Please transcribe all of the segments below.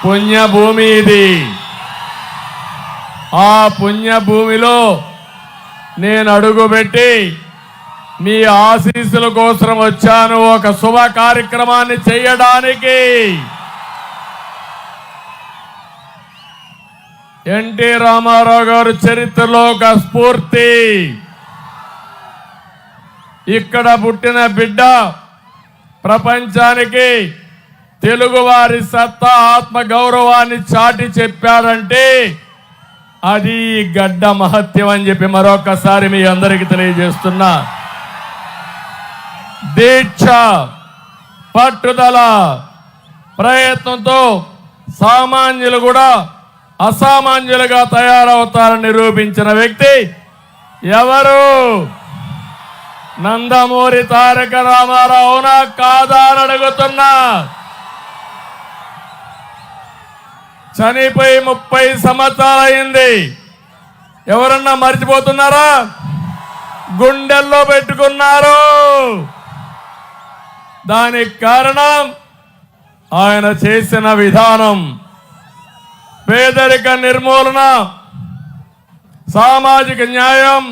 పుణ్యభూమి ఇది. ఆ పుణ్యభూమిలో నేను అడుగుపెట్టి మీ ఆశీస్సుల కోసం వచ్చాను, ఒక శుభ కార్యక్రమాన్ని చేయడానికి. ఎన్టీ రామారావు గారు చరిత్రలో ఒక స్ఫూర్తి. ఇక్కడ పుట్టిన బిడ్డ ప్రపంచానికి తెలుగువారి సత్తా ఆత్మ గౌరవాన్ని చాటి చెప్పాడంటే అది గడ్డ మహత్యం అని చెప్పి మరొకసారి మీ అందరికీ తెలియజేస్తున్నా. దీక్ష, పట్టుదల, ప్రయత్నంతో సామాన్యులు కూడా అసామాన్యులుగా తయారవుతారని నిరూపించిన వ్యక్తి ఎవరు? నందమూరి తారక రామారావు. అవునా కాదా అని అడుగుతున్నా. చనిపోయి 30 సంవత్సరాలు అయింది. ఎవరన్నా మర్చిపోతున్నారా? గుండెల్లో పెట్టుకున్నారు. దానికి కారణం ఆయన చేసిన విధానం. పేదరిక నిర్మూలన, సామాజిక న్యాయం,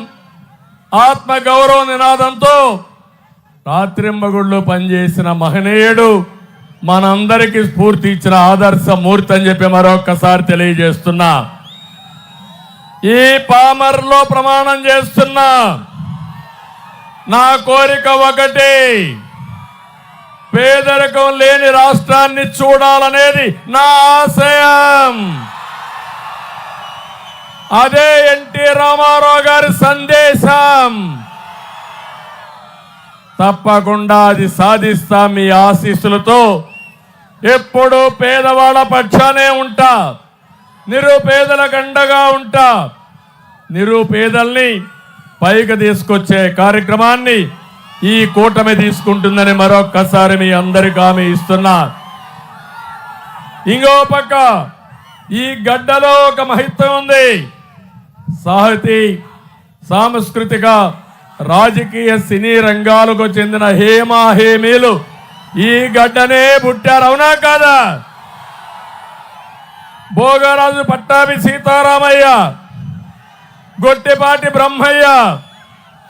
ఆత్మగౌరవ నినాదంతో రాత్రింబగుళ్ళు పనిచేసిన మహనీయుడు, మనందరికీ స్ఫూర్తి ఇచ్చిన ఆదర్శ మూర్తి అని చెప్పి మరొకసారి తెలియజేస్తున్నా. ఈ పామర్లో ప్రమాణం చేస్తున్నా. నా కోరిక ఒకటి, పేదరికం లేని రాష్ట్రాన్ని చూడాలనేది నా ఆశయం. అదే ఎన్టీ రామారావు గారి సందేశం. తప్పకుండా అది సాధిస్తా. మీ ఆశీస్సులతో ఎప్పుడూ పేదవాళ్ళ పక్షానే ఉంటా, నిరుపేదలకు అండగా ఉంటా. నిరుపేదల్ని పైకి తీసుకొచ్చే కార్యక్రమాన్ని ఈ కూటమి తీసుకుంటుందని మరొక్కసారి మీ అందరికీ హామీ ఇస్తున్నా. ఇంకో పక్క ఈ గడ్డలో ఒక మహిత్వం ఉంది. సాహితీ, సాంస్కృతిక, రాజకీయ, సినీ రంగాలకు చెందిన హేమీలు ఈ గడ్డనే పుట్టారు. అవునా కాదా? భోగరాజు పట్టాభి సీతారామయ్య, గొట్టిపాటి బ్రహ్మయ్య,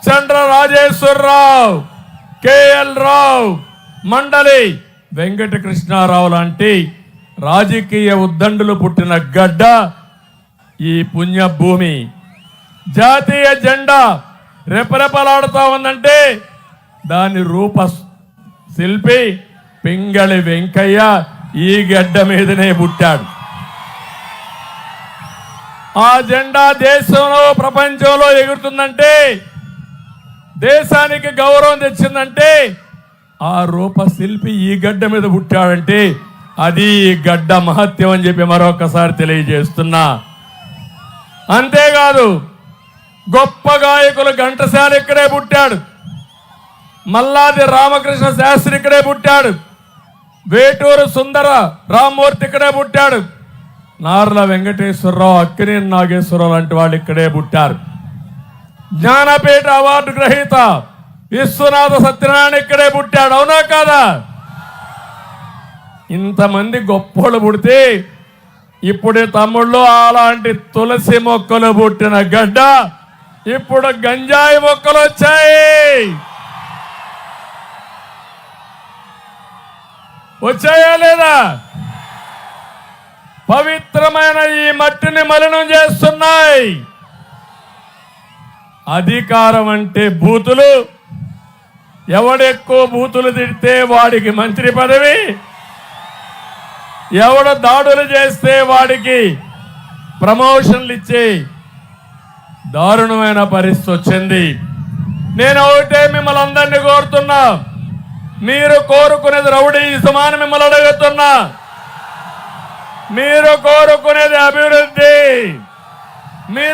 చంద్ర రాజేశ్వరరావు, కేఎల్ రావు, మండలి వెంకటకృష్ణారావు లాంటి రాజకీయ ఉద్దండులు పుట్టిన గడ్డ ఈ పుణ్యభూమి. జాతీయ జెండా రెపరెపలాడుతూ ఉందంటే దాని రూప శిల్పి పింగళి వెంకయ్య ఈ గడ్డ మీదనే పుట్టాడు. ఆ జెండా దేశంలో, ప్రపంచంలో ఎగురుతుందంటే, దేశానికి గౌరవం తెచ్చిందంటే ఆ రూప శిల్పి ఈ గడ్డ మీద పుట్టాడంటే అది ఈ గడ్డ మహత్యం అని చెప్పి మరొకసారి తెలియజేస్తున్నా. అంతేకాదు, గొప్ప గాయకులు ఘంటసాల ఇక్కడే పుట్టాడు, మల్లాది రామకృష్ణ శాస్త్రి ఇక్కడే పుట్టాడు, వేటూరు సుందర రామ్మూర్తి ఇక్కడే పుట్టాడు, నార్ల వెంకటేశ్వరరావు, అక్కినేని నాగేశ్వరరావు లాంటి వాళ్ళు ఇక్కడే పుట్టారు. జ్ఞానపీఠ అవార్డు గ్రహీత విశ్వనాథ సత్యనారాయణ ఇక్కడే పుట్టాడు. అవునా కాదా? ఇంతమంది గొప్పోళ్ళు పుడితే ఇప్పుడు తమ్ముళ్ళు అలాంటి తులసి మొక్కలు పుట్టిన గడ్డ ఇప్పుడు గంజాయి మొక్కలు వచ్చాయా లేదా? పవిత్రమైన ఈ మట్టిని మలినం చేస్తున్నాయి. అధికారం అంటే బూతులు. ఎవడెక్కువ బూతులు తిడితే వాడికి మంత్రి పదవి, ఎవడు దాడులు చేస్తే వాడికి ప్రమోషన్లు ఇచ్చే దారుణమైన పరిస్థితి వచ్చింది. నేను ఒకటే మిమ్మల్ని అందరినీ కోరుతున్నా, మీరు కోరుకునేది రౌడీయిజమని మిమ్మల్ని అడుగుతున్నా. మీరు కోరుకునేది అభివృద్ధి. మీరు